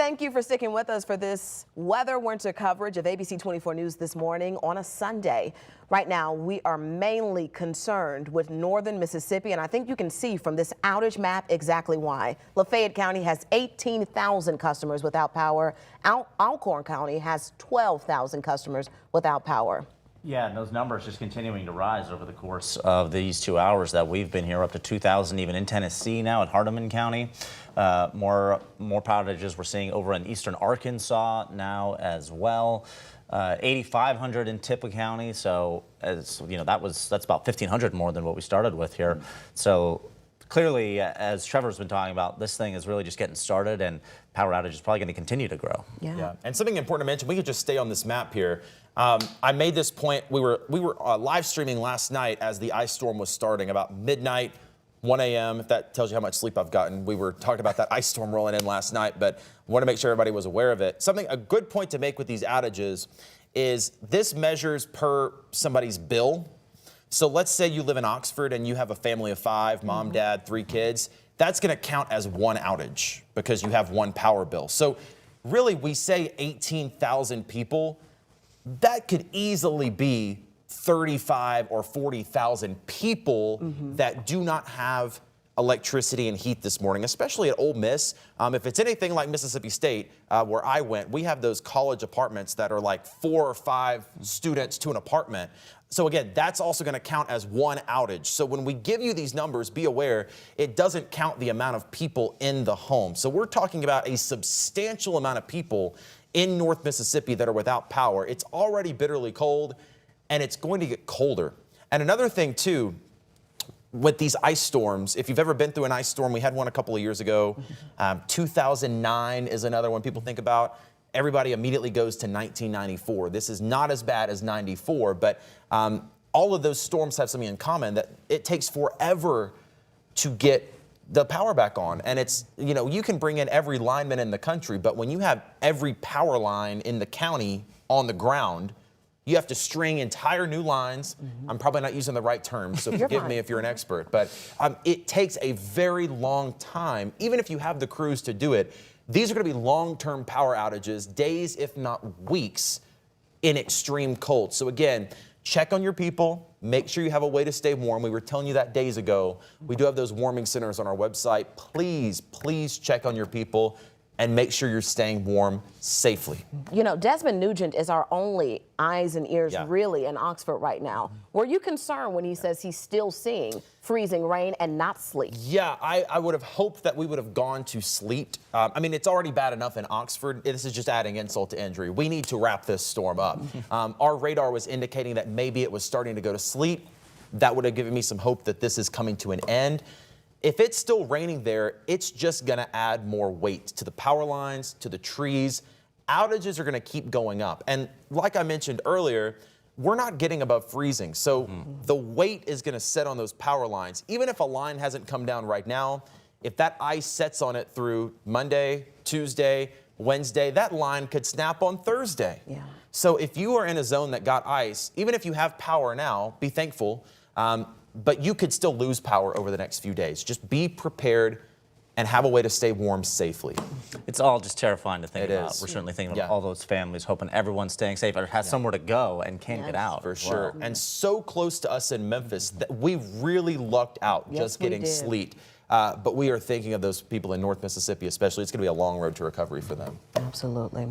Thank you for sticking with us for this weather winter coverage of ABC24 News this morning on a Sunday. Right now, we are mainly concerned with northern Mississippi, and I think you can see from this outage map exactly why. Lafayette County has 18,000 customers without power. Alcorn County has 12,000 customers without power. Yeah, and those numbers just continuing to rise over the course of these 2 hours that we've been here, up to 2,000 even in Tennessee now at Hardeman County. More power outages we're seeing over in eastern Arkansas now as well. 8,500 in Tippah County, so as you know, that's about 1,500 more than what we started with here. So clearly, as Trevor's been talking about, this thing is really just getting started, and power outage is probably going to continue to grow. Yeah, and something important to mention, we could just stay on this map here. I made this point, we were live streaming last night as the ice storm was starting, about midnight, 1 a.m., if that tells you how much sleep I've gotten. We were talking about that ice storm rolling in last night, but I want to make sure everybody was aware of it. A good point to make with these outages is this measures per somebody's bill. So let's say you live in Oxford and you have a family of 5, mom, dad, 3 kids. That's going to count as one outage because you have one power bill. So really, we say 18,000 people. That could easily be 35 or 40,000 people that do not have electricity and heat this morning, especially at Ole Miss. If it's anything like Mississippi State, where I went, we have those college apartments that are like 4 or 5 students to an apartment. So again, that's also going to count as one outage. So when we give you these numbers, be aware it doesn't count the amount of people in the home. So we're talking about a substantial amount of people in North Mississippi that are without power. It's already bitterly cold, and it's going to get colder. And another thing too, with these ice storms, if you've ever been through an ice storm, we had one a couple of years ago. 2009 is another one people think about. Everybody immediately goes to 1994. This is not as bad as 94, but all of those storms have something in common, that it takes forever to get the power back on. And it's, you know, you can bring in every lineman in the country, but when you have every power line in the county on the ground, you have to string entire new lines. I'm probably not using the right terms, so forgive me if you're an expert, but it takes a very long time, even if you have the crews to do it. These are going to be long-term power outages, days if not weeks, in extreme cold. So again, check on your people. Make sure you have a way to stay warm. We were telling you that days ago. We do have those warming centers on our website. Please, please check on your people and make sure you're staying warm safely. You know, Desmond Nugent is our only eyes and ears really in Oxford right now. Were you concerned when he says he's still seeing freezing rain and not sleet? Yeah, I would have hoped that we would have gone to sleet. I mean, it's already bad enough in Oxford. This is just adding insult to injury. We need to wrap this storm up. Our radar was indicating that maybe it was starting to go to sleet. That would have given me some hope that this is coming to an end. If it's still raining there, it's just going to add more weight to the power lines, to the trees. Outages are going to keep going up. And like I mentioned earlier, we're not getting above freezing. So the weight is going to set on those power lines. Even if a line hasn't come down right now, if that ice sets on it through Monday, Tuesday, Wednesday, that line could snap on Thursday. So if you are in a zone that got ice, even if you have power now, be thankful. But you could still lose power over the next few days. Just be prepared and have a way to stay warm safely. It's all just terrifying to think about. We're certainly thinking about all those families, hoping everyone's staying safe or has somewhere to go and can't get out. For sure. And so close to us in Memphis that we really lucked out just getting sleet. But we are thinking of those people in North Mississippi especially. It's going to be a long road to recovery for them. Absolutely.